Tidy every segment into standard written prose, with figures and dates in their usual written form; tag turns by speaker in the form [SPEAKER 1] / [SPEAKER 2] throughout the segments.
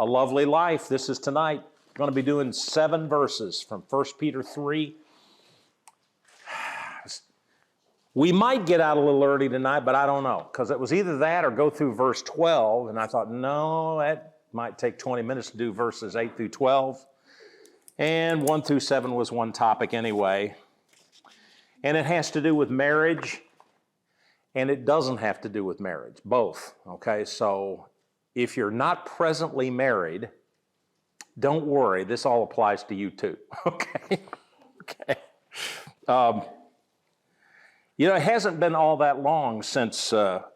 [SPEAKER 1] A Lovely Life. This is tonight. I'm going to be doing 7 verses from 1 Peter 3. We might get out a little early tonight, but I don't know, because it was either that or go through verse 12, and I thought, no, that might take 20 minutes to do verses 8 through 12, and 1 through 7 was one topic anyway, and it has to do with marriage, and it doesn't have to do with marriage, both, okay? So if you're not presently married, don't worry, this all applies to you too, okay? Okay. You know, it hasn't been all that long since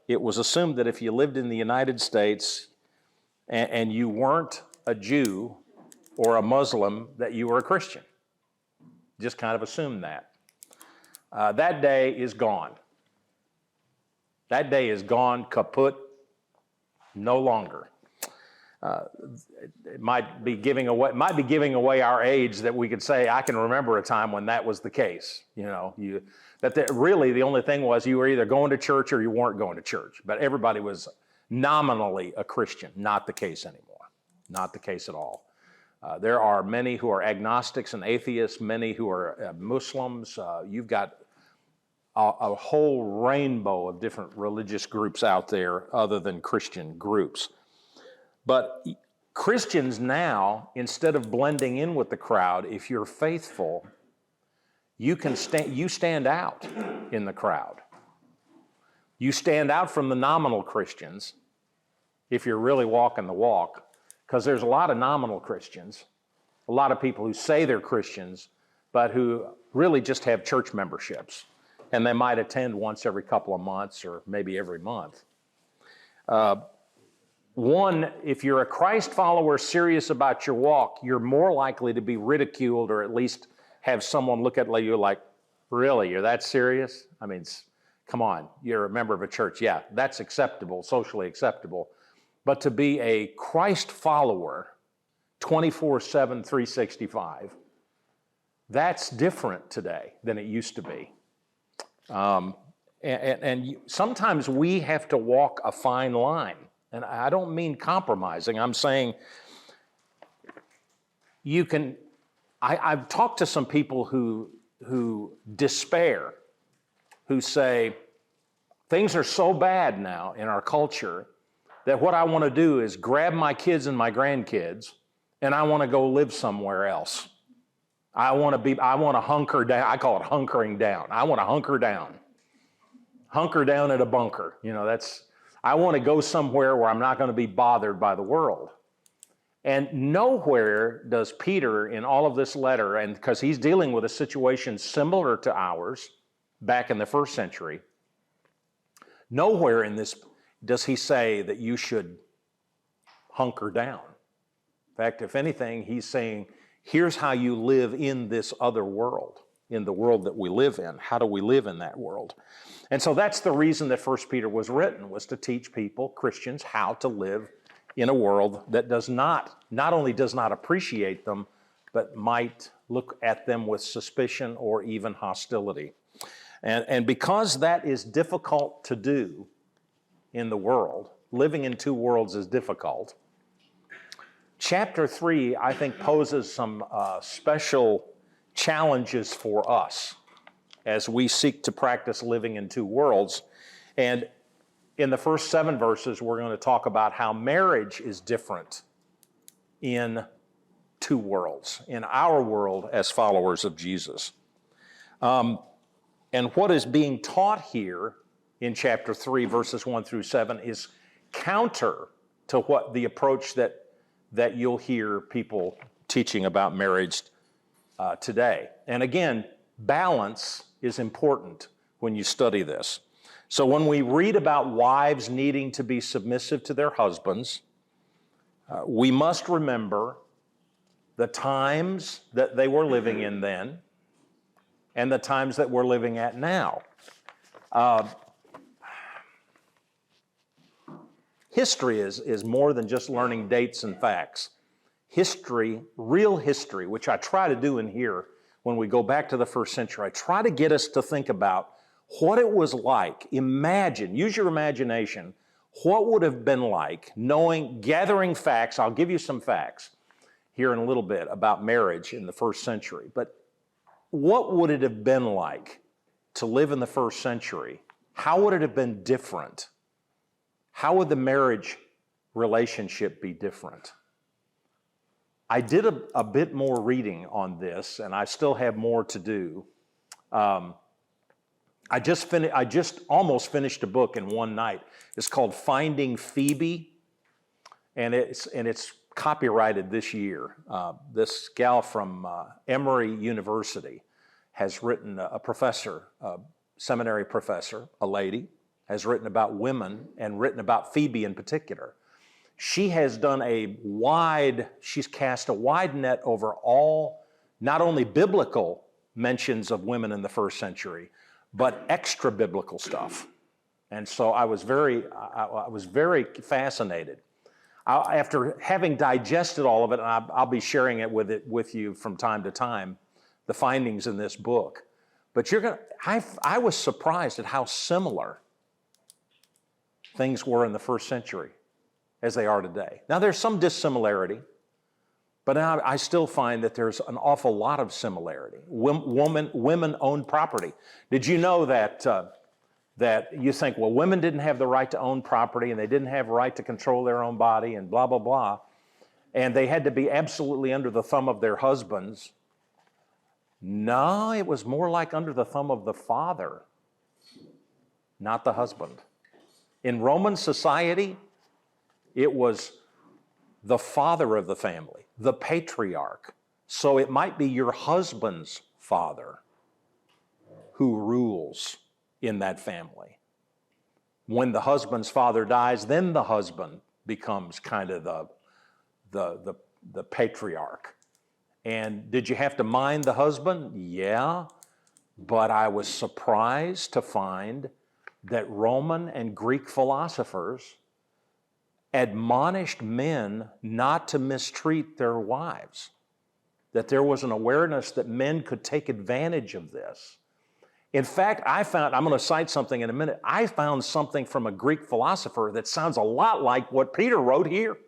[SPEAKER 1] it was assumed that if you lived in the United States and you weren't a Jew or a Muslim, that you were a Christian. Just kind of assumed that. That day is gone. That day is gone, kaput, no longer. It might be giving away our age that we could say, I can remember a time when that was the case. You know, really the only thing was you were either going to church or you weren't going to church. But everybody was nominally a Christian. Not the case anymore. Not the case at all. There are many who are agnostics and atheists, many who are Muslims. You've got a whole rainbow of different religious groups out there other than Christian groups. But Christians now, instead of blending in with the crowd, if you're faithful, you stand out in the crowd. You stand out from the nominal Christians if you're really walking the walk, because there's a lot of nominal Christians, a lot of people who say they're Christians, but who really just have church memberships, and they might attend once every couple of months or maybe every month. If you're a Christ follower serious about your walk, you're more likely to be ridiculed or at least have someone look at you like, really, you're that serious? I mean, come on, you're a member of a church. Yeah, that's acceptable, socially acceptable. But to be a Christ follower 24/7, 365, that's different today than it used to be. Sometimes we have to walk a fine line. And I don't mean compromising. I'm saying you can. I've talked to some people who despair, who say things are so bad now in our culture that what I want to do is grab my kids and my grandkids and I want to go live somewhere else. I want to hunker down. I call it hunkering down. I want to hunker down at a bunker. You know, I want to go somewhere where I'm not going to be bothered by the world. And nowhere does Peter in all of this letter, and because he's dealing with a situation similar to ours back in the first century, nowhere in this does he say that you should hunker down. In fact, if anything, he's saying, here's how you live in this other world, in the world that we live in. How do we live in that world? And so that's the reason that 1 Peter was written, was to teach people, Christians, how to live in a world that not only does not appreciate them, but might look at them with suspicion or even hostility. And because that is difficult to do in the world, living in two worlds is difficult, chapter 3, I think, poses some special challenges for us as we seek to practice living in two worlds. And in the first 7 verses, we're going to talk about how marriage is different in two worlds, in our world as followers of Jesus. And what is being taught here in chapter 3, verses 1 through 7, is counter to what the approach that you'll hear people teaching about marriage today. And again, balance is important when you study this. So when we read about wives needing to be submissive to their husbands, we must remember the times that they were living in then and the times that we're living at now. History is more than just learning dates and facts. History, real history, which I try to do in here when we go back to the first century, I try to get us to think about what it was like. Imagine, use your imagination, what would have been like gathering facts. I'll give you some facts here in a little bit about marriage in the first century, but what would it have been like to live in the first century? How would it have been different? How would the marriage relationship be different? I did a bit more reading on this, and I still have more to do. I just almost finished a book in one night. It's called Finding Phoebe, and it's copyrighted this year. This gal from Emory University has written, a professor, a seminary professor, a lady, has written about women and written about Phoebe in particular. She has done she's cast a wide net over all, not only biblical mentions of women in the first century, but extra biblical stuff. And so I was very fascinated. After having digested all of it, and I'll be sharing it with you from time to time, the findings in this book. But I was surprised at how similar things were in the first century as they are today. Now there's some dissimilarity, but I still find that there's an awful lot of similarity. Women owned property. Did you know that you think, well, women didn't have the right to own property and they didn't have the right to control their own body and blah, blah, blah. And they had to be absolutely under the thumb of their husbands. No, it was more like under the thumb of the father, not the husband. In Roman society, it was the father of the family, the patriarch. So it might be your husband's father who rules in that family. When the husband's father dies, then the husband becomes kind of the patriarch. And did you have to mind the husband? Yeah, but I was surprised to find that Roman and Greek philosophers admonished men not to mistreat their wives, that there was an awareness that men could take advantage of this. In fact, I'm going to cite something in a minute, I found something from a Greek philosopher that sounds a lot like what Peter wrote here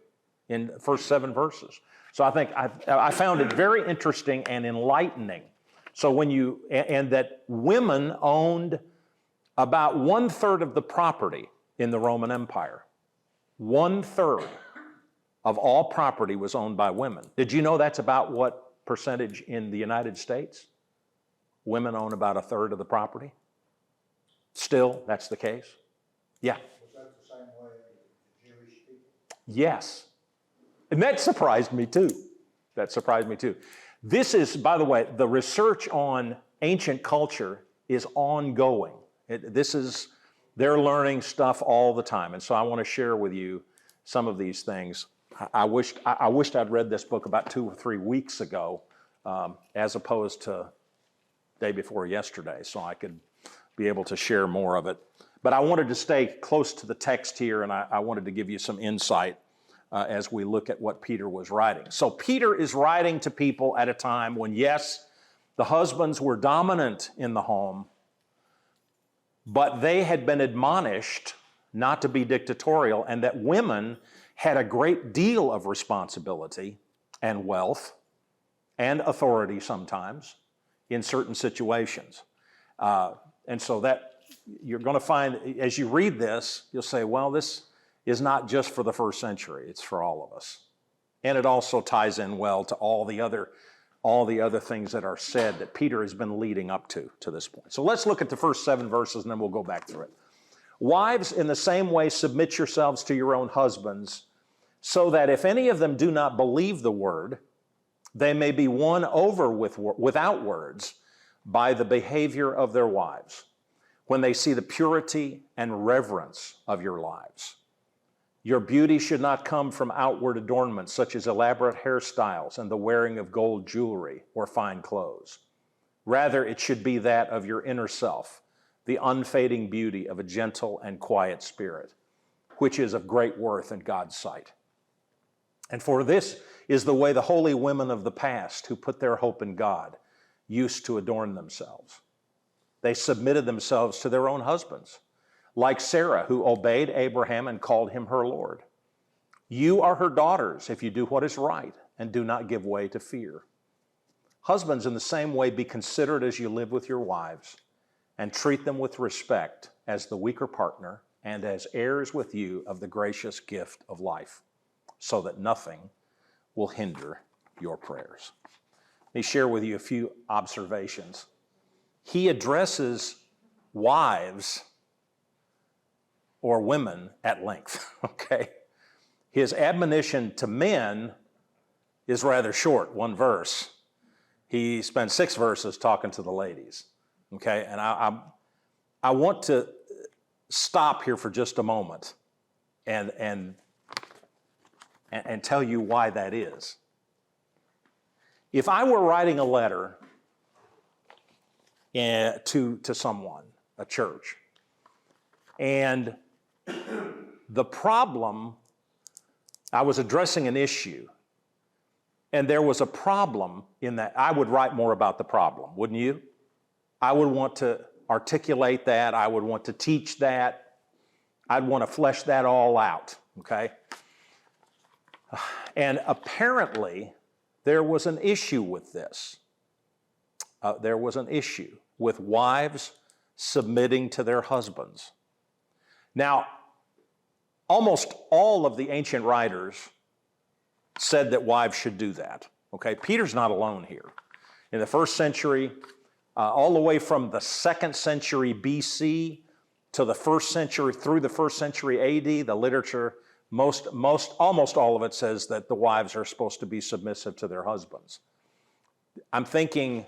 [SPEAKER 1] in the first 7 verses. So I think I found it very interesting and enlightening. So and that women owned about 1/3 of the property in the Roman Empire. 1/3 of all property was owned by women. Did you know that's about what percentage in the United States? Women own about 1/3 of the property. Still, that's the case. Yeah.
[SPEAKER 2] Was that the same way with the Jewish people?
[SPEAKER 1] Yes. And that surprised me too. This is, by the way, the research on ancient culture is ongoing. They're learning stuff all the time. And so I want to share with you some of these things. I wished I'd read this book about 2 or 3 weeks ago, as opposed to day before yesterday, so I could be able to share more of it. But I wanted to stay close to the text here, and I wanted to give you some insight as we look at what Peter was writing. So Peter is writing to people at a time when, yes, the husbands were dominant in the home, but they had been admonished not to be dictatorial, and that women had a great deal of responsibility and wealth and authority sometimes in certain situations. And so that you're going to find, as you read this, you'll say, well, this is not just for the first century, it's for all of us. And it also ties in well to all the other things that are said that Peter has been leading up to this point. So let's look at the first 7 verses and then we'll go back through it. Wives, in the same way, submit yourselves to your own husbands, so that if any of them do not believe the word, they may be won over without words by the behavior of their wives, when they see the purity and reverence of your lives. Your beauty should not come from outward adornments, such as elaborate hairstyles and the wearing of gold jewelry or fine clothes. Rather, it should be that of your inner self, the unfading beauty of a gentle and quiet spirit, which is of great worth in God's sight. And for this is the way the holy women of the past, who put their hope in God, used to adorn themselves. They submitted themselves to their own husbands, like Sarah, who obeyed Abraham and called him her Lord. You are her daughters if you do what is right and do not give way to fear. Husbands, in the same way, be considerate as you live with your wives and treat them with respect as the weaker partner and as heirs with you of the gracious gift of life, so that nothing will hinder your prayers. Let me share with you a few observations. He addresses wives or women at length, okay? His admonition to men is rather short, one verse. He spends 6 verses talking to the ladies, okay? And I want to stop here for just a moment and tell you why that is. If I were writing a letter to someone, a church, and the problem, I was addressing an issue, and there was a problem in that, I would write more about the problem, wouldn't you? I would want to articulate that. I would want to teach that. I'd want to flesh that all out, okay? And apparently, there was an issue with this. There was an issue with wives submitting to their husbands. Now, almost all of the ancient writers said that wives should do that, okay? Peter's not alone here. In the first century, all the way from the 2nd century BC to the 1st century, through the 1st century AD, the literature, almost all of it says that the wives are supposed to be submissive to their husbands. I'm thinking,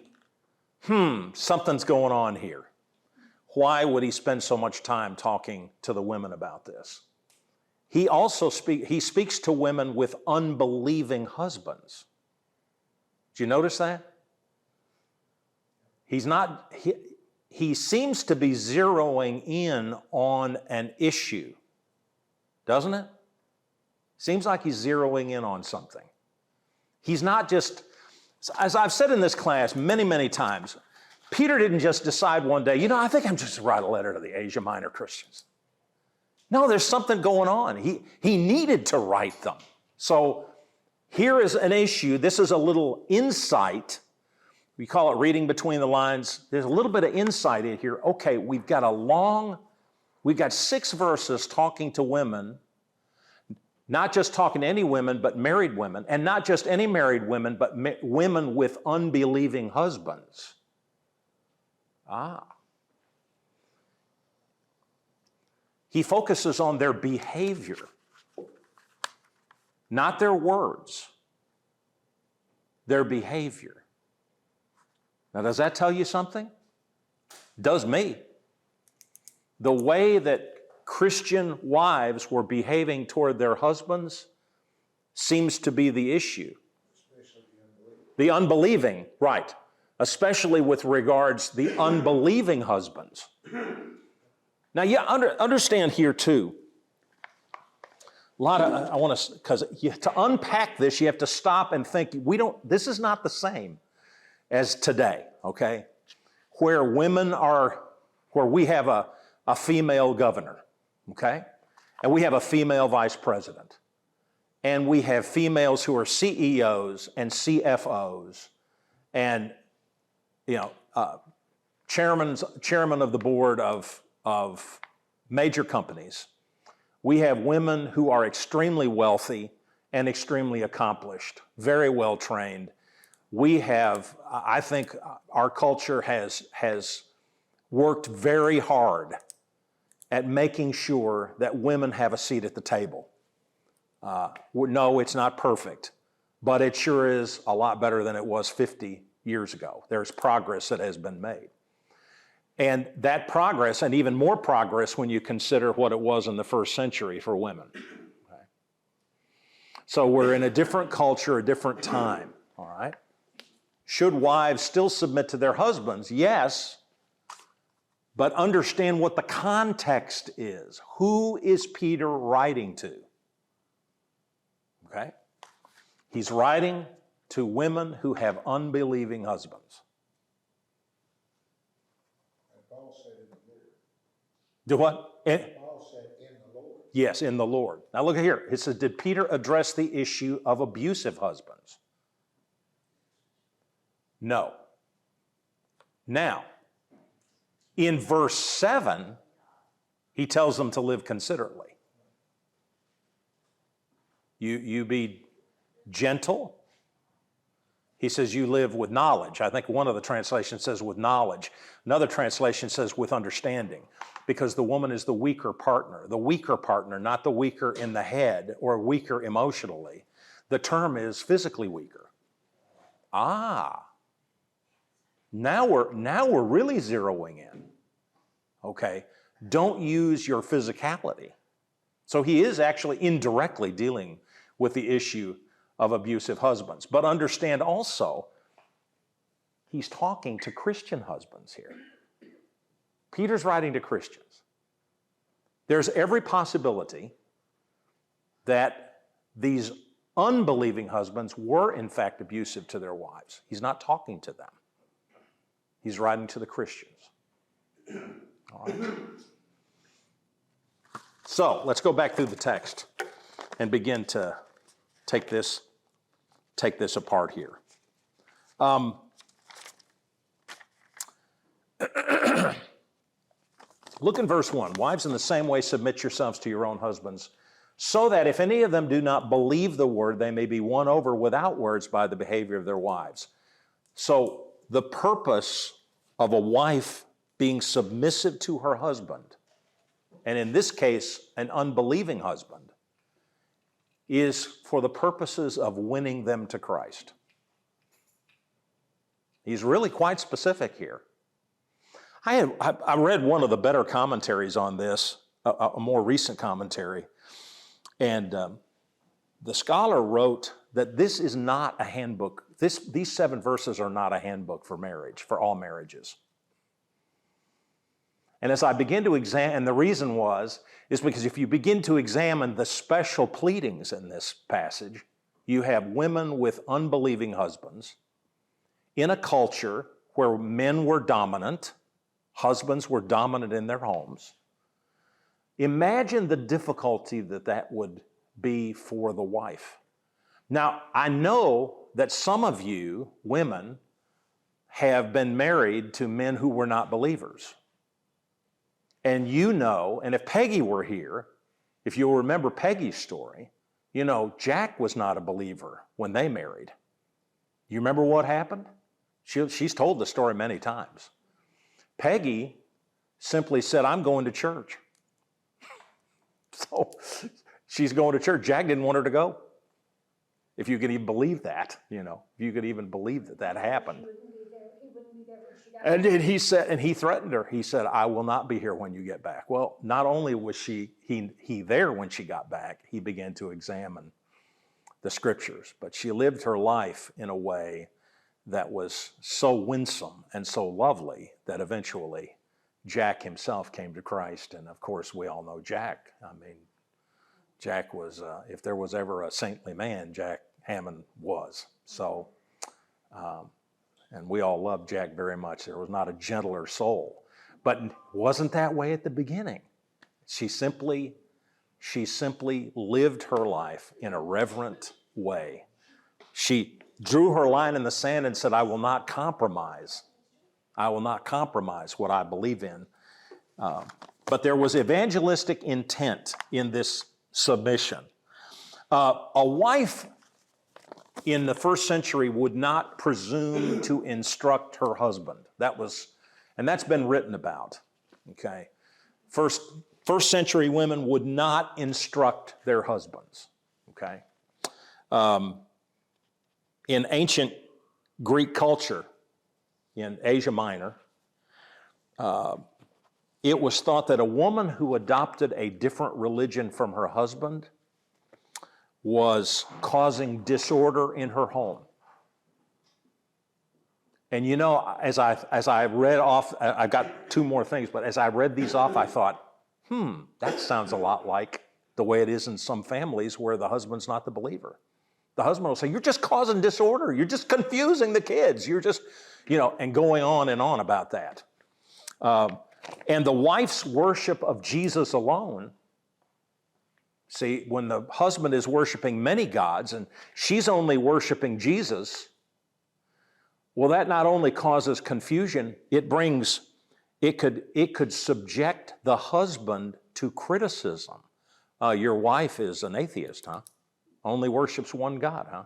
[SPEAKER 1] something's going on here. Why would he spend so much time talking to the women about this? He also speaks to women with unbelieving husbands. Did you notice that? He seems to be zeroing in on an issue, doesn't it? Seems like he's zeroing in on something. He's not just, as I've said in this class many, many times, Peter didn't just decide one day, I think I'm just to write a letter to the Asia Minor Christians. No, there's something going on. He needed to write them. So here is an issue. This is a little insight. We call it reading between the lines. There's a little bit of insight in here. Okay, we've got 6 verses talking to women, not just talking to any women, but married women, and not just any married women, but women with unbelieving husbands. He focuses on their behavior, not their words, their behavior. Now, does that tell you something? Does me. The way that Christian wives were behaving toward their husbands seems to be the issue. The unbelieving, right. Especially with regards the unbelieving husbands. Now, understand here too. Because to unpack this, you have to stop and think. This is not the same as today, okay? Where we have a female governor, okay? And we have a female vice president. And we have females who are CEOs and CFOs and, chairman of the board of major companies. We have women who are extremely wealthy and extremely accomplished, very well trained. I think our culture has worked very hard at making sure that women have a seat at the table. No, it's not perfect, but it sure is a lot better than it was 50 years ago. There's progress that has been made. And that progress, and even more progress when you consider what it was in the 1st century for women. Okay. So we're in a different culture, a different time, all right? Should wives still submit to their husbands? Yes, but understand what the context is. Who is Peter writing to? Okay? He's writing to women who have unbelieving husbands. Do what?
[SPEAKER 2] Paul said, in the Lord.
[SPEAKER 1] Yes, in the Lord. Now look at here. It says, did Peter address the issue of abusive husbands? No. Now, in verse 7, he tells them to live considerately. You be gentle. He says you live with knowledge. I think one of the translations says with knowledge. Another translation says with understanding, because the woman is the weaker partner, not the weaker in the head or weaker emotionally. The term is physically weaker. Now we're really zeroing in. Okay, don't use your physicality. So he is actually indirectly dealing with the issue of abusive husbands. But understand also, he's talking to Christian husbands here. Peter's writing to Christians. There's every possibility that these unbelieving husbands were in fact abusive to their wives. He's not talking to them. He's writing to the Christians. All right. So let's go back through the text and begin to take this apart here. Look in verse 1. Wives, in the same way, submit yourselves to your own husbands, so that if any of them do not believe the word, they may be won over without words by the behavior of their wives. So the purpose of a wife being submissive to her husband, and in this case, an unbelieving husband, is for the purposes of winning them to Christ. He's really quite specific here. I read one of the better commentaries on this, a more recent commentary, and the scholar wrote that this is not a handbook. These 7 verses are not a handbook for marriage, for all marriages. And as I begin to examine, and the reason is because if you begin to examine the special pleadings in this passage, you have women with unbelieving husbands in a culture where men were dominant, husbands were dominant in their homes. Imagine the difficulty that would be for the wife. Now, I know that some of you, women, have been married to men who were not believers. And you know, and if Peggy were here, if you'll remember Peggy's story, you know, Jack was not a believer when they married. You remember what happened? She's told the story many times. Peggy simply said, I'm going to church. So she's going to church. Jack didn't want her to go. If you could even believe that, you know, if you could even believe that happened. And he said, and he threatened her. He said, I will not be here when you get back. Well, not only was he there when she got back, he began to examine the scriptures, but she lived her life in a way that was so winsome and so lovely that eventually Jack himself came to Christ. And of course, we all know Jack. I mean, Jack was, if there was ever a saintly man, Jack Hammond was. So, and we all loved Jack very much. There was not a gentler soul. But wasn't that way at the beginning. She simply lived her life in a reverent way. She drew her line in the sand and said, I will not compromise. I will not compromise what I believe in. But there was evangelistic intent in this submission. A wife in the first century would not presume to instruct her husband. And that's been written about, okay? First century women would not instruct their husbands, okay? In ancient Greek culture, in Asia Minor, it was thought that a woman who adopted a different religion from her husband was causing disorder in her home. And you know, as I read off, I got 2 more things, but as I read these off, I thought, that sounds a lot like the way it is in some families where the husband's not the believer. The husband will say, you're just causing disorder. You're just confusing the kids. You're just, you know, and going on and on about that. And the wife's worship of Jesus alone, see, when the husband is worshiping many gods and she's only worshiping Jesus, well, that not only causes confusion, it could subject the husband to criticism. Your wife is an atheist, huh? Only worships one God, huh?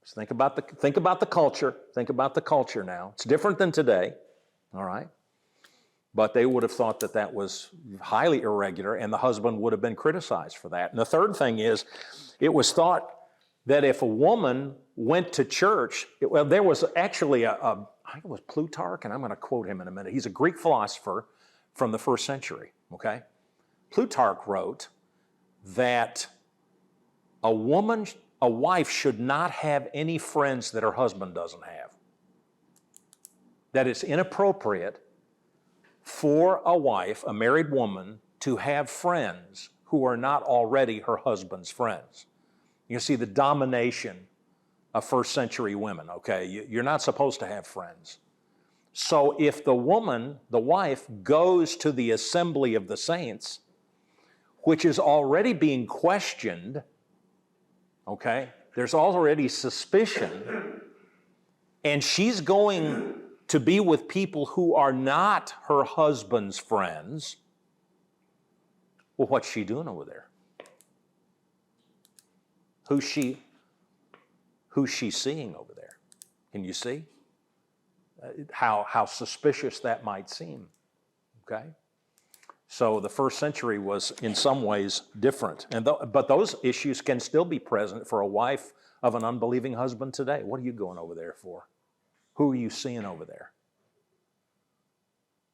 [SPEAKER 1] Just think about the culture. Think about the culture now. It's different than today, all right? But they would have thought that that was highly irregular, and the husband would have been criticized for that. And the third thing is, it was thought that if a woman went to church, well, there was actually I think it was Plutarch, and I'm going to quote him in a minute. He's a Greek philosopher from the first century, okay? Plutarch wrote that a wife should not have any friends that her husband doesn't have. That it's inappropriate for a wife, a married woman, to have friends who are not already her husband's friends. You see the domination of first century women, okay? You're not supposed to have friends. So if the wife, goes to the assembly of the saints, which is already being questioned, okay? There's already suspicion, and she's going to be with people who are not her husband's friends, well, what's she doing over there? Who's she seeing over there? Can you see how suspicious that might seem? Okay? So the first century was in some ways different. But those issues can still be present for a wife of an unbelieving husband today. What are you going over there for? Who are you seeing over there?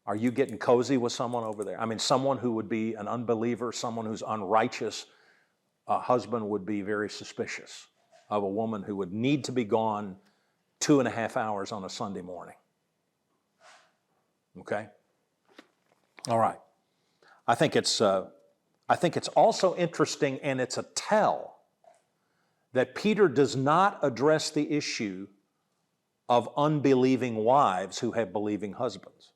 [SPEAKER 1] Are you getting cozy with someone over there? I mean, someone who would be an unbeliever, someone who's unrighteous, a husband would be very suspicious of a woman who would need to be gone 2.5 hours on a Sunday morning. Okay? All right. I think it's also interesting, and it's a tell, that Peter does not address the issue of unbelieving wives who have believing husbands.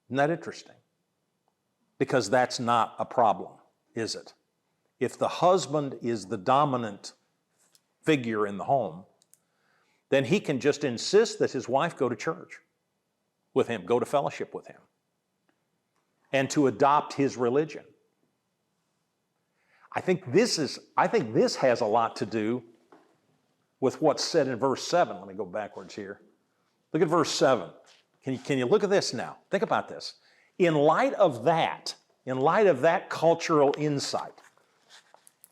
[SPEAKER 1] Isn't that interesting? Because that's not a problem, is it? If the husband is the dominant figure in the home, then he can just insist that his wife go to church with him, go to fellowship with him, and to adopt his religion. I think this has a lot to do with what's said in verse 7. Let me go backwards here. Look at verse 7. Can you look at this now? Think about this. In light of that cultural insight,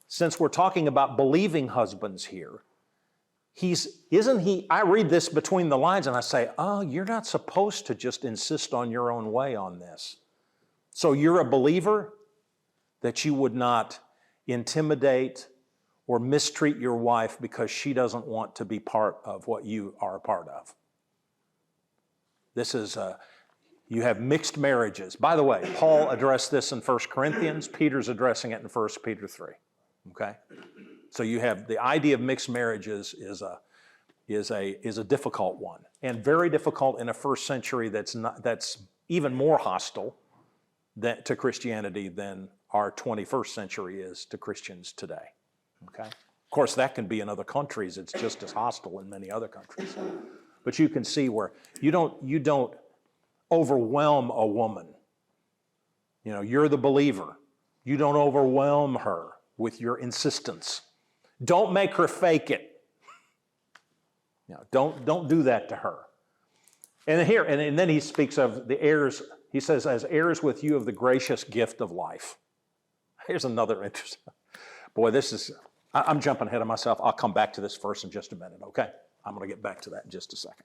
[SPEAKER 1] since we're talking about believing husbands here, I read this between the lines and I say, oh, you're not supposed to just insist on your own way on this. So you're a believer, that you would not intimidate or mistreat your wife because she doesn't want to be part of what you are a part of. This is, you have mixed marriages. By the way, Paul addressed this in 1 Corinthians. Peter's addressing it in 1 Peter 3. Okay? So you have the idea of mixed marriages is a difficult one, and very difficult in a first century that's even more hostile to Christianity than our 21st century is to Christians today. Okay? Of course, that can be in other countries. It's just as hostile in many other countries. But you can see where you don't overwhelm a woman. You know, you're the believer. You don't overwhelm her with your insistence. Don't make her fake it. You know, don't do that to her. And then he speaks of the heirs. He says, as heirs with you of the gracious gift of life. Here's another interesting. Boy, I'm jumping ahead of myself. I'll come back to this verse in just a minute, okay? I'm going to get back to that in just a second.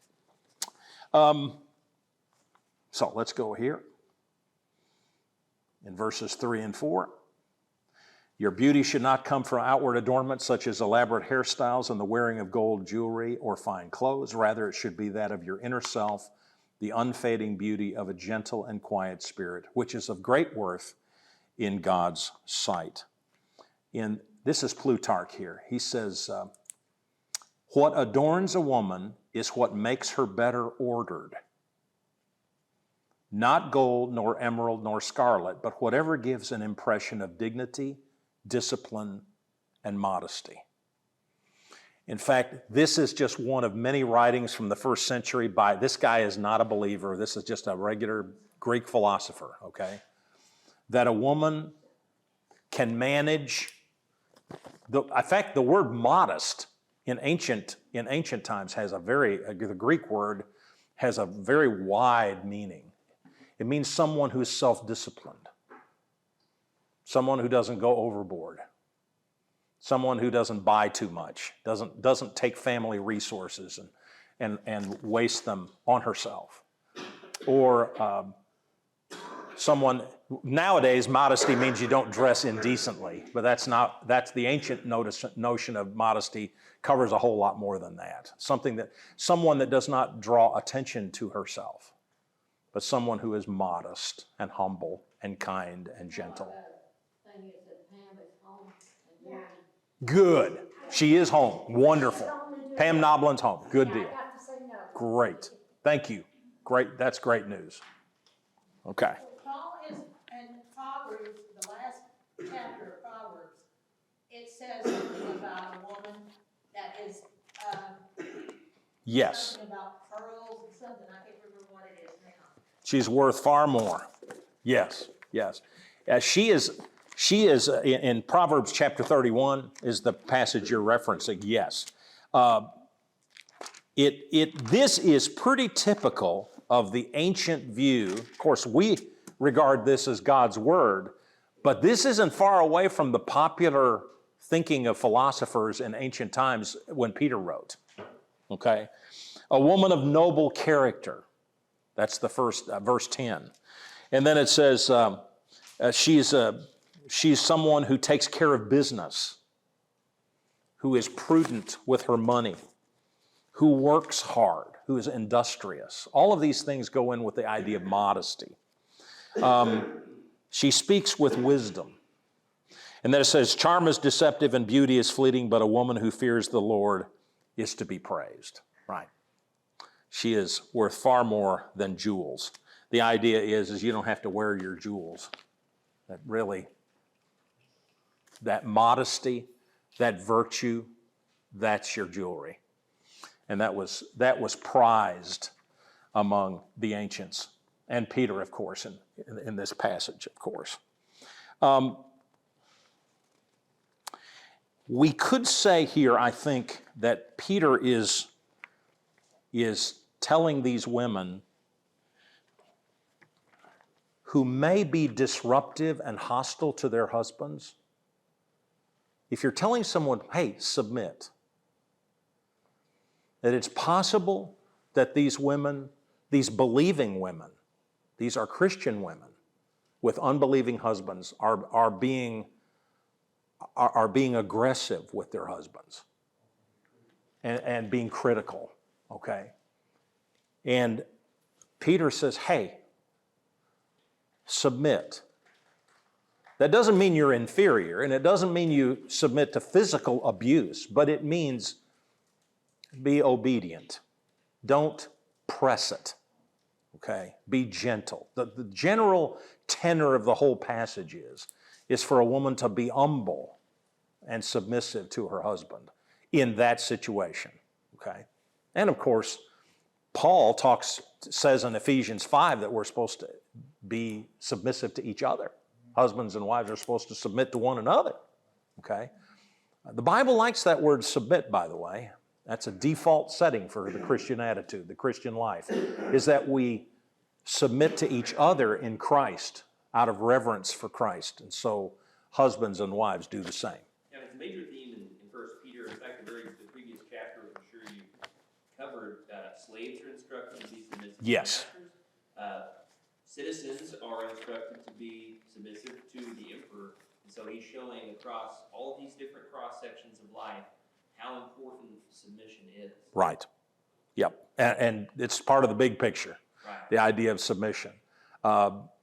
[SPEAKER 1] So let's go here. In verses 3 and 4. Your beauty should not come from outward adornment such as elaborate hairstyles and the wearing of gold jewelry or fine clothes. Rather, it should be that of your inner self, the unfading beauty of a gentle and quiet spirit, which is of great worth in God's sight. This is Plutarch here. He says, What adorns a woman is what makes her better ordered. Not gold, nor emerald, nor scarlet, but whatever gives an impression of dignity, discipline, and modesty. In fact, this is just one of many writings from the first century by, this guy is not a believer, this is just a regular Greek philosopher, okay? That a woman can manage, in fact, the word modest in ancient times has the Greek word has a very wide meaning. It means someone who's self-disciplined, someone who doesn't go overboard, someone who doesn't buy too much, doesn't take family resources and waste them on herself. Or someone, nowadays modesty means you don't dress indecently, but that's the ancient notion of modesty covers a whole lot more than that. Someone that does not draw attention to herself, but someone who is modest and humble and kind and gentle. Good. She is home. Wonderful. Pam Noblin's home. Good deal. Great. Thank you. Great. That's great news. Okay.
[SPEAKER 3] Paul is in Proverbs, the last chapter of Proverbs, it says something about a woman that is
[SPEAKER 1] Yes.
[SPEAKER 3] something about pearls and something. I can't remember what it is now.
[SPEAKER 1] She's worth far more. Yes. Yes. She is in Proverbs chapter 31 is the passage you're referencing. Yes. This is pretty typical of the ancient view. Of course, we regard this as God's word, but this isn't far away from the popular thinking of philosophers in ancient times when Peter wrote. Okay? A woman of noble character. That's the first, verse 10. And then it says, she's someone who takes care of business, who is prudent with her money, who works hard, who is industrious. All of these things go in with the idea of modesty. She speaks with wisdom. And then it says, charm is deceptive and beauty is fleeting, but a woman who fears the Lord is to be praised. Right. She is worth far more than jewels. The idea is you don't have to wear your jewels. That modesty, that virtue, that's your jewelry. And that was prized among the ancients. And Peter, of course, in this passage, of course. We could say here, I think, that Peter is telling these women who may be disruptive and hostile to their husbands, if you're telling someone, hey, submit, that it's possible that these women, these believing women, these are Christian women with unbelieving husbands, are being aggressive with their husbands and being critical, okay? And Peter says, hey, submit. That doesn't mean you're inferior, and it doesn't mean you submit to physical abuse, but it means be obedient. Don't press it, okay? Be gentle. The general tenor of the whole passage is for a woman to be humble and submissive to her husband in that situation, okay? And of course, Paul says in Ephesians 5 that we're supposed to be submissive to each other. Husbands and wives are supposed to submit to one another, okay? The Bible likes that word submit, by the way. That's a default setting for the Christian attitude, the Christian life, is that we submit to each other in Christ out of reverence for Christ. And so husbands and wives do the same.
[SPEAKER 4] Yeah, it's a major theme in 1 Peter. In fact, the previous chapter, I'm sure you covered, slaves are instructed to be submissive
[SPEAKER 1] Yes.
[SPEAKER 4] to masters. Citizens are instructed to be submissive to the emperor. And so he's showing across all these different cross-sections of life how important submission is.
[SPEAKER 1] Right. Yep. And it's part of the big picture,
[SPEAKER 4] Right.
[SPEAKER 1] the idea of submission.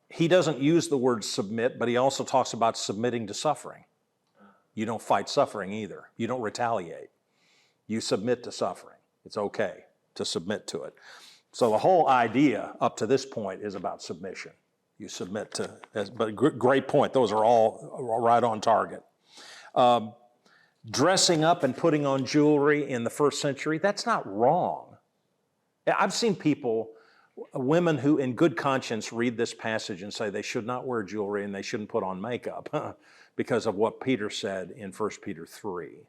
[SPEAKER 1] He doesn't use the word submit, but he also talks about submitting to suffering. You don't fight suffering either. You don't retaliate. You submit to suffering. It's okay to submit to it. So the whole idea up to this point is about submission. You submit to, but great point. Those are all right on target. Dressing up and putting on jewelry in the first century, that's not wrong. I've seen people, women who in good conscience read this passage and say they should not wear jewelry and they shouldn't put on makeup because of what Peter said in 1 Peter 3.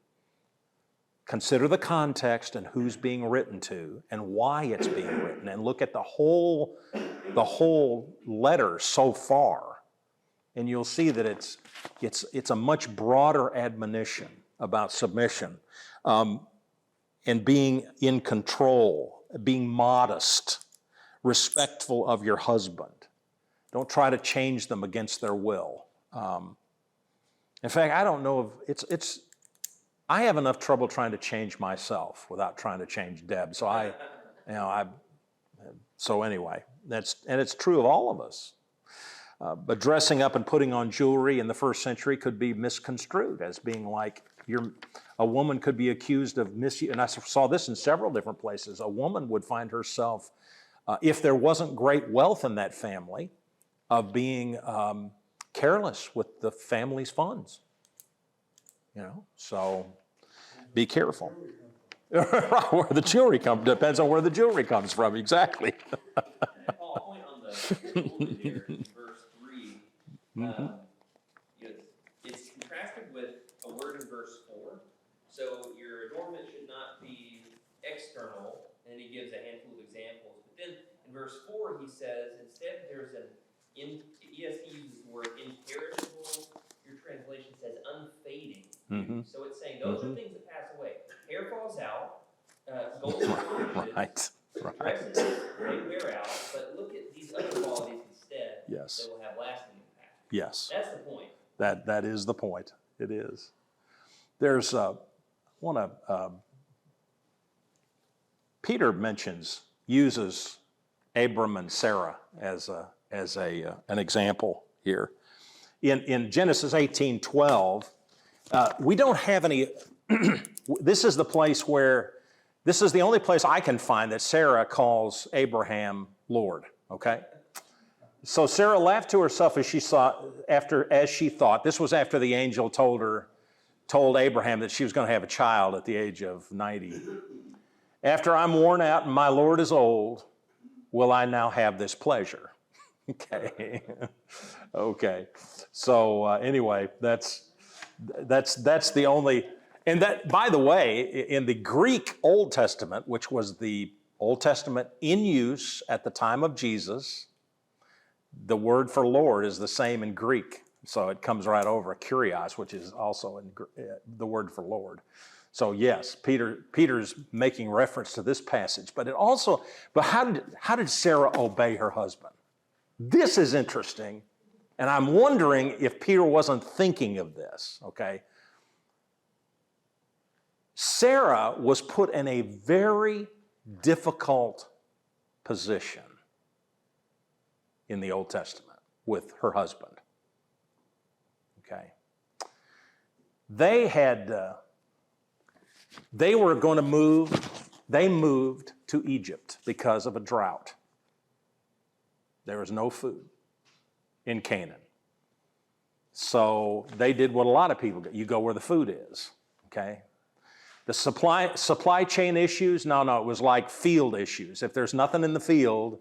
[SPEAKER 1] Consider the context and who's being written to and why it's being written, and look at the whole letter so far, and you'll see that it's a much broader admonition about submission, and being in control, being modest, respectful of your husband. Don't try to change them against their will. In fact, I don't know if I have enough trouble trying to change myself without trying to change Deb. So so anyway, it's true of all of us. But dressing up and putting on jewelry in the first century could be misconstrued as being like a woman could be accused of misuse. And I saw this in several different places. A woman would find herself, if there wasn't great wealth in that family, of being careless with the family's funds. So be careful. Where the jewelry comes, depends on where the jewelry comes from, exactly.
[SPEAKER 4] Paul, a point on the jewelry there in verse 3, it's contrasted with a word in verse 4. So your adornment should not be external, and he gives a handful of examples. But then in verse 4, he says, instead there's ESV uses the word imperishable. Your translation says unfading.
[SPEAKER 1] Mm-hmm.
[SPEAKER 4] So it's saying those are things that pass away. Hair falls out, gold is tarnished,
[SPEAKER 1] Right.
[SPEAKER 4] dresses they wear out, but look at these other qualities instead
[SPEAKER 1] Yes.
[SPEAKER 4] that will have lasting impact.
[SPEAKER 1] Yes.
[SPEAKER 4] That's the point.
[SPEAKER 1] That is the point. It is. There's Peter uses Abram and Sarah as an example here. In Genesis 18:12, we don't have any. This is the only place I can find that Sarah calls Abraham Lord. Okay, so Sarah laughed to herself as she thought. This was after the angel told Abraham that she was going to have a child at the age of 90. After I'm worn out and my Lord is old, will I now have this pleasure? Okay. Okay. So anyway, that's the only, and that, by the way, in the Greek Old Testament, which was the Old Testament in use at the time of Jesus, the word for Lord is the same in Greek. So it comes right over Kyrios, which is also the word for Lord. So yes, Peter's making reference to this passage, but how did Sarah obey her husband? This is interesting, and I'm wondering if Peter wasn't thinking of this, okay? Sarah was put in a very difficult position in the Old Testament with her husband, okay? They were going to moved to Egypt because of a drought. There was no food in Canaan. So they did what a lot of people do. You go where the food is, okay? The supply chain issues, no, it was like field issues. If there's nothing in the field,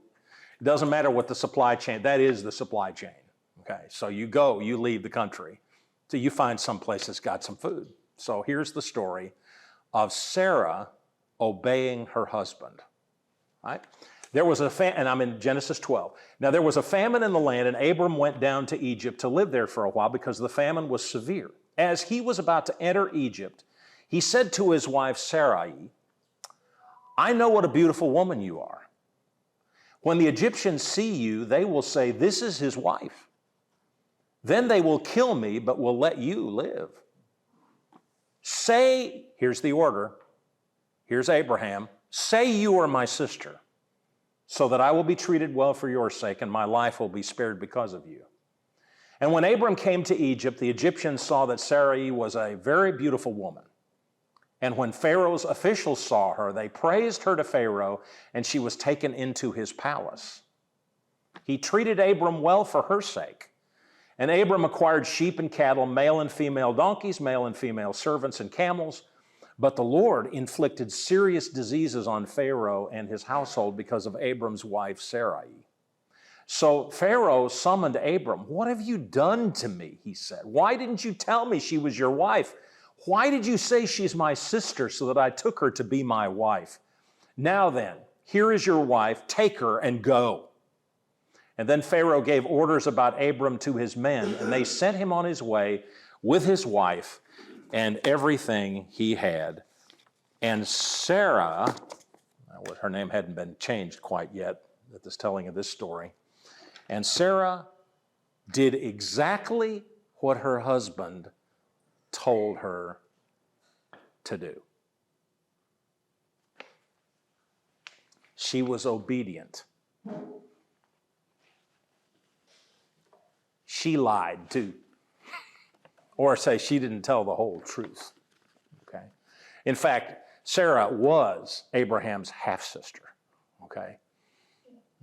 [SPEAKER 1] it doesn't matter what the supply chain, that is the supply chain, okay? So you leave the country, so you find some place that's got some food. So here's the story of Sarah obeying her husband, right? There was and I'm in Genesis 12. Now there was a famine in the land, and Abram went down to Egypt to live there for a while because the famine was severe. As he was about to enter Egypt, he said to his wife Sarai, I know what a beautiful woman you are. When the Egyptians see you, they will say, this is his wife. Then they will kill me, but will let you live. Say, here's the order, here's Abraham, say you are my sister, so that I will be treated well for your sake, and my life will be spared because of you. And when Abram came to Egypt, the Egyptians saw that Sarai was a very beautiful woman. And when Pharaoh's officials saw her, they praised her to Pharaoh, and she was taken into his palace. He treated Abram well for her sake. And Abram acquired sheep and cattle, male and female donkeys, male and female servants and camels. But the Lord inflicted serious diseases on Pharaoh and his household because of Abram's wife Sarai. So Pharaoh summoned Abram. "What have you done to me?" he said. "Why didn't you tell me she was your wife? Why did you say she's my sister so that I took her to be my wife? Now then, here is your wife, take her and go." And then Pharaoh gave orders about Abram to his men, and they sent him on his way with his wife and everything he had. And Sarah, her name hadn't been changed quite yet at this telling of this story, and Sarah did exactly what her husband told her to do. She was obedient. She lied too. Or say she didn't tell the whole truth. Okay? In fact, Sarah was Abraham's half-sister. Okay?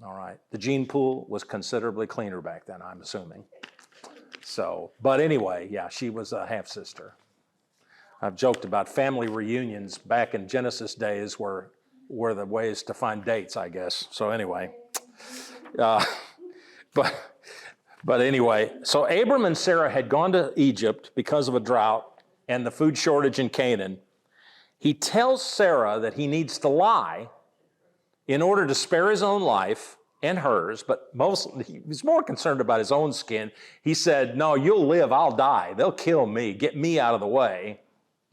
[SPEAKER 1] All right. The gene pool was considerably cleaner back then, I'm assuming. So, but anyway, yeah, she was a half-sister. I've joked about family reunions back in Genesis days were the ways to find dates, I guess. So anyway, but anyway, so Abram and Sarah had gone to Egypt because of a drought and the food shortage in Canaan. He tells Sarah that he needs to lie in order to spare his own life and hers, but he was more concerned about his own skin. He said, "No, you'll live, I'll die. They'll kill me. Get me out of the way."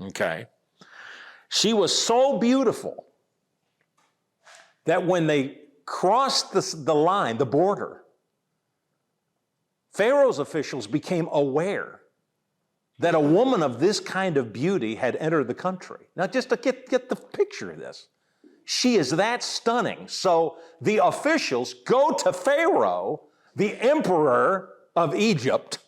[SPEAKER 1] Okay. She was so beautiful that when they crossed the line, the border, Pharaoh's officials became aware that a woman of this kind of beauty had entered the country. Now, just to get the picture of this. She is that stunning. So the officials go to Pharaoh, the emperor of Egypt,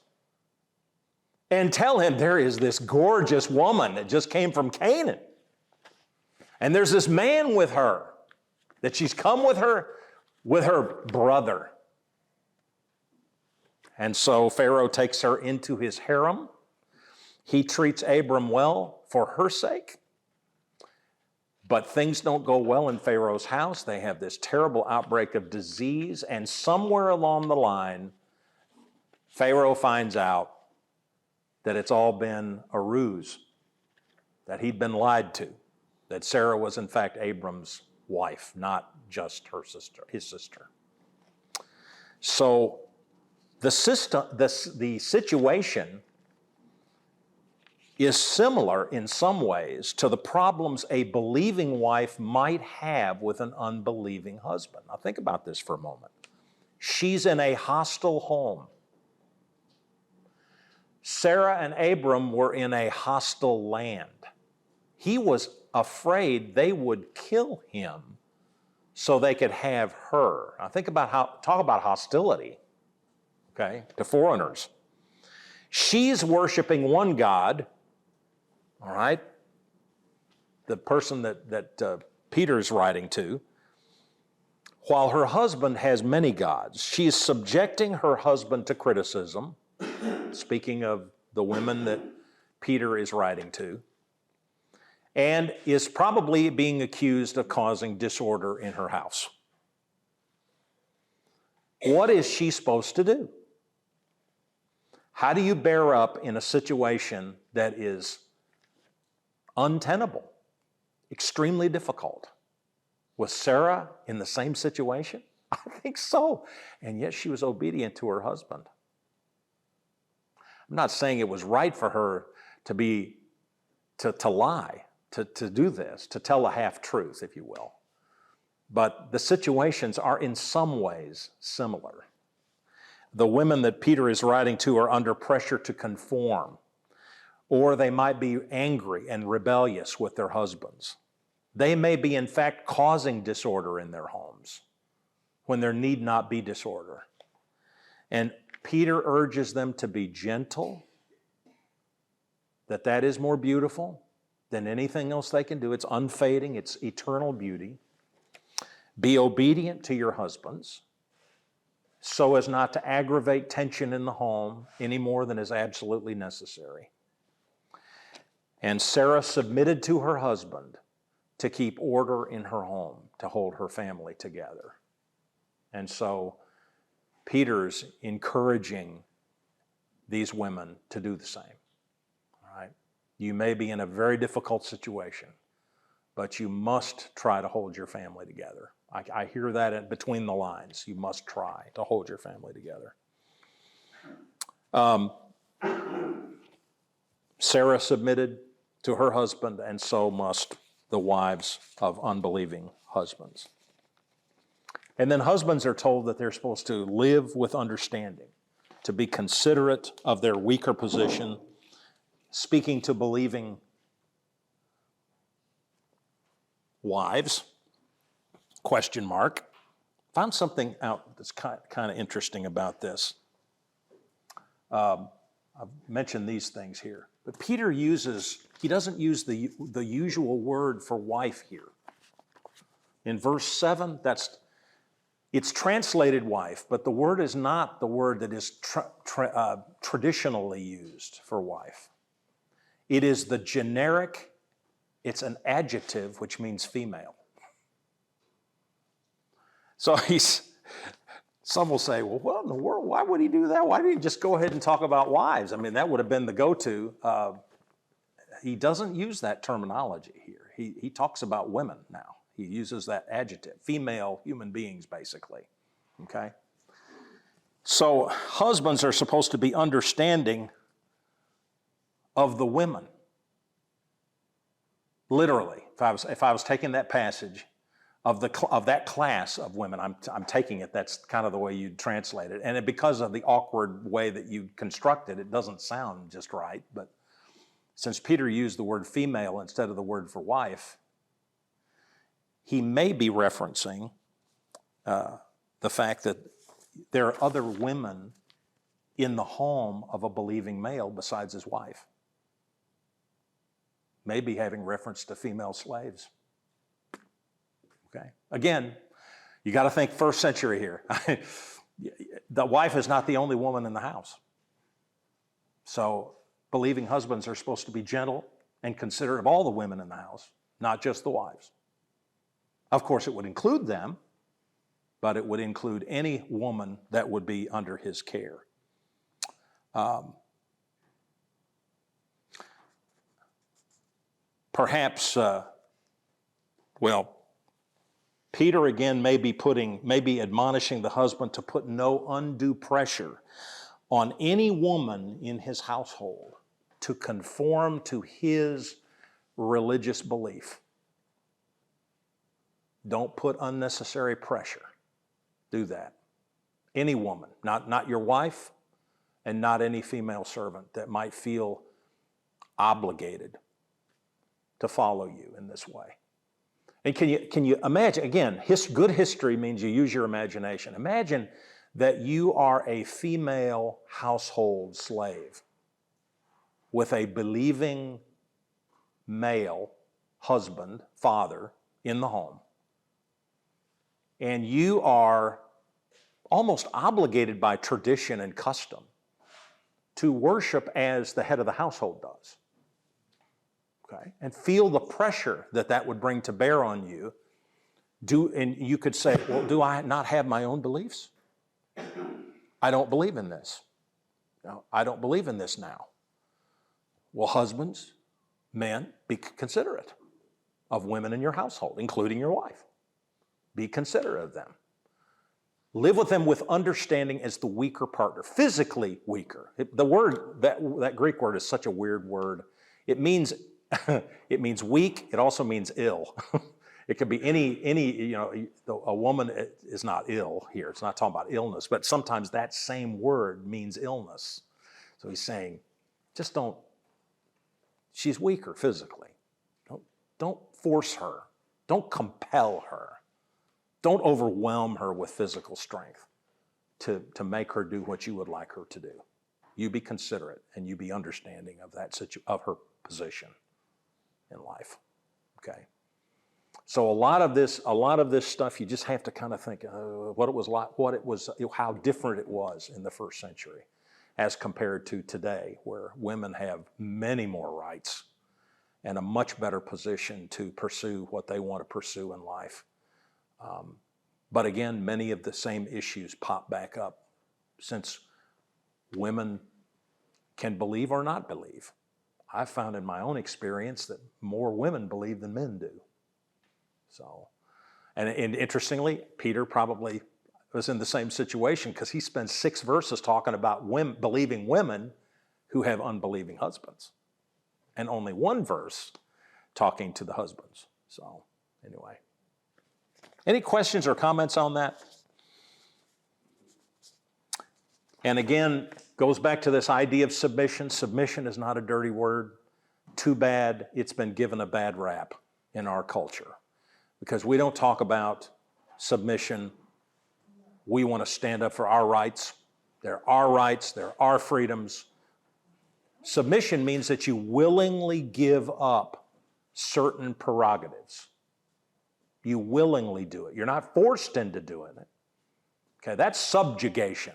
[SPEAKER 1] and tell him there is this gorgeous woman that just came from Canaan. And there's this man with her, that she's come with her brother. And so Pharaoh takes her into his harem. He treats Abram well for her sake. But things don't go well in Pharaoh's house. They have this terrible outbreak of disease, and somewhere along the line, Pharaoh finds out that it's all been a ruse, that he'd been lied to, that Sarah was in fact Abram's wife, not just his sister. So the situation is similar in some ways to the problems a believing wife might have with an unbelieving husband. Now think about this for a moment. She's in a hostile home. Sarah and Abram were in a hostile land. He was afraid they would kill him so they could have her. Now talk about hostility, okay, to foreigners. She's worshiping one God, all right, the person that Peter's writing to, while her husband has many gods. She's subjecting her husband to criticism, speaking of the women that Peter is writing to, and is probably being accused of causing disorder in her house. What is she supposed to do? How do you bear up in a situation that is untenable, extremely difficult? Was Sarah in the same situation? I think so. And yet she was obedient to her husband. I'm not saying it was right for her to lie, to do this, to tell a half-truth, if you will. But the situations are in some ways similar. The women that Peter is writing to are under pressure to conform, or they might be angry and rebellious with their husbands. They may be, in fact, causing disorder in their homes when there need not be disorder. And Peter urges them to be gentle, that is more beautiful, than anything else they can do. It's unfading, it's eternal beauty. Be obedient to your husbands so as not to aggravate tension in the home any more than is absolutely necessary. And Sarah submitted to her husband to keep order in her home, to hold her family together. And so Peter's encouraging these women to do the same. All right? You may be in a very difficult situation, but you must try to hold your family together. I hear that in between the lines. You must try to hold your family together. Sarah submitted to her husband, and so must the wives of unbelieving husbands. And then husbands are told that they're supposed to live with understanding, to be considerate of their weaker position, speaking to believing wives, question mark. Found something out that's kind of interesting about this. I've mentioned these things here, but Peter he doesn't use the usual word for wife here. In verse 7, it's translated wife, but the word is not the word that is traditionally used for wife. It is the generic, it's an adjective which means female. So some will say, well, what in the world? Why would he do that? Why didn't he just go ahead and talk about wives? I mean, that would have been the go-to. He doesn't use that terminology here. He talks about women now. He uses that adjective, female human beings, basically. Okay? So husbands are supposed to be understanding of the women. Literally, if I was taking that passage, of that class of women, I'm taking it, that's kind of the way you'd translate it. And because of the awkward way that you construct it, it doesn't sound just right. But since Peter used the word female instead of the word for wife, he may be referencing the fact that there are other women in the home of a believing male besides his wife. Maybe having reference to female slaves. Okay. Again, you got to think first century here. The wife is not the only woman in the house. So believing husbands are supposed to be gentle and considerate of all the women in the house, not just the wives. Of course, it would include them, but it would include any woman that would be under his care. Perhaps, Peter again may be admonishing the husband to put no undue pressure on any woman in his household to conform to his religious belief. Don't put unnecessary pressure. Do that. Any woman, not your wife, and not any female servant that might feel obligated to follow you in this way. And can you imagine, again, good history means you use your imagination. Imagine that you are a female household slave with a believing male husband, father, in the home. And you are almost obligated by tradition and custom to worship as the head of the household does. Okay? And feel the pressure that would bring to bear on you. And you could say, well, do I not have my own beliefs? I don't believe in this. No, I don't believe in this now. Well, husbands, men, be considerate of women in your household, including your wife. Be considerate of them. Live with them with understanding as the weaker partner, physically weaker. The word, that Greek word is such a weird word. It means weak. It also means ill. It could be any, a woman is not ill here. It's not talking about illness, but sometimes that same word means illness. So he's saying, she's weaker physically. Don't force her. Don't compel her. Don't overwhelm her with physical strength to make her do what you would like her to do. You be considerate and you be understanding of her position. in life. Okay. So a lot of this stuff, you just have to kind of think what it was like, how different it was in the first century as compared to today, where women have many more rights and a much better position to pursue what they want to pursue in life. But again, many of the same issues pop back up since women can believe or not believe. I've found in my own experience that more women believe than men do. So, and interestingly, Peter probably was in the same situation because he spends 6 verses talking about women, believing women who have unbelieving husbands, and only 1 verse talking to the husbands. So anyway, any questions or comments on that? And again, goes back to this idea of submission. Submission is not a dirty word. Too bad it's been given a bad rap in our culture, because we don't talk about submission. We want to stand up for our rights. There are rights, there are freedoms. Submission means that you willingly give up certain prerogatives. You willingly do it. You're not forced into doing it. Okay, that's subjugation.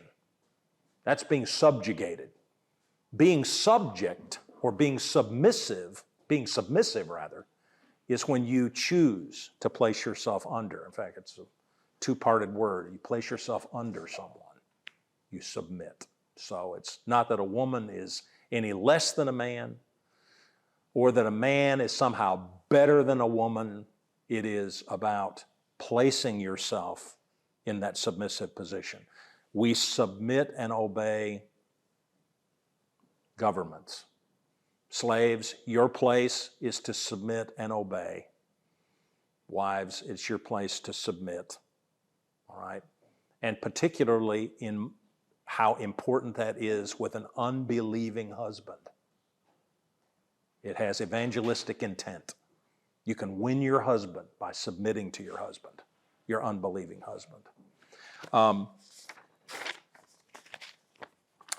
[SPEAKER 1] That's being subjugated. Being subject, or being submissive rather, is when you choose to place yourself under. In fact, it's a 2-parted word. You place yourself under someone. You submit. So it's not that a woman is any less than a man, or that a man is somehow better than a woman. It is about placing yourself in that submissive position. We submit and obey governments. Slaves, your place is to submit and obey. Wives, it's your place to submit. All right? And particularly in how important that is with an unbelieving husband. It has evangelistic intent. You can win your husband by submitting to your husband, your unbelieving husband.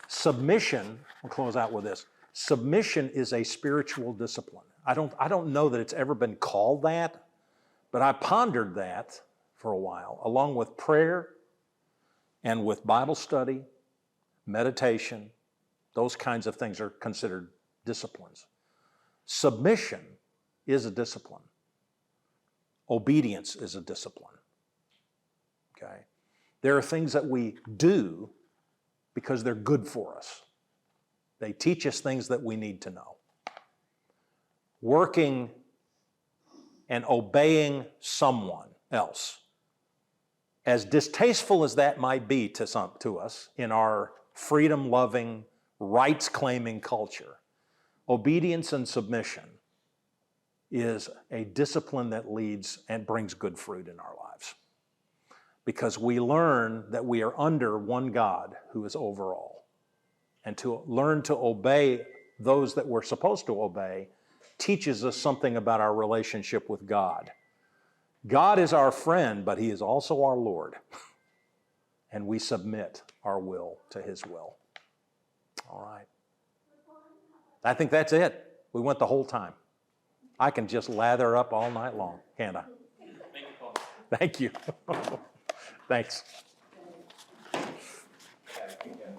[SPEAKER 1] Submission, I'll close out with this. Submission is a spiritual discipline. I don't know that it's ever been called that, but I pondered that for a while, along with prayer and with Bible study, meditation. Those kinds of things are considered disciplines. Submission is a discipline. Obedience is a discipline. Okay? There are things that we do because they're good for us. They teach us things that we need to know. Working and obeying someone else, as distasteful as that might be to us in our freedom-loving, rights-claiming culture, obedience and submission is a discipline that leads and brings good fruit in our lives. Because we learn that we are under one God who is over all. And to learn to obey those that we're supposed to obey teaches us something about our relationship with God. God is our friend, but He is also our Lord. And we submit our will to His will. All right. I think that's it. We went the whole time. I can just lather up all night long, can't I?
[SPEAKER 4] Thank you, Paul.
[SPEAKER 1] Thank you. Thanks.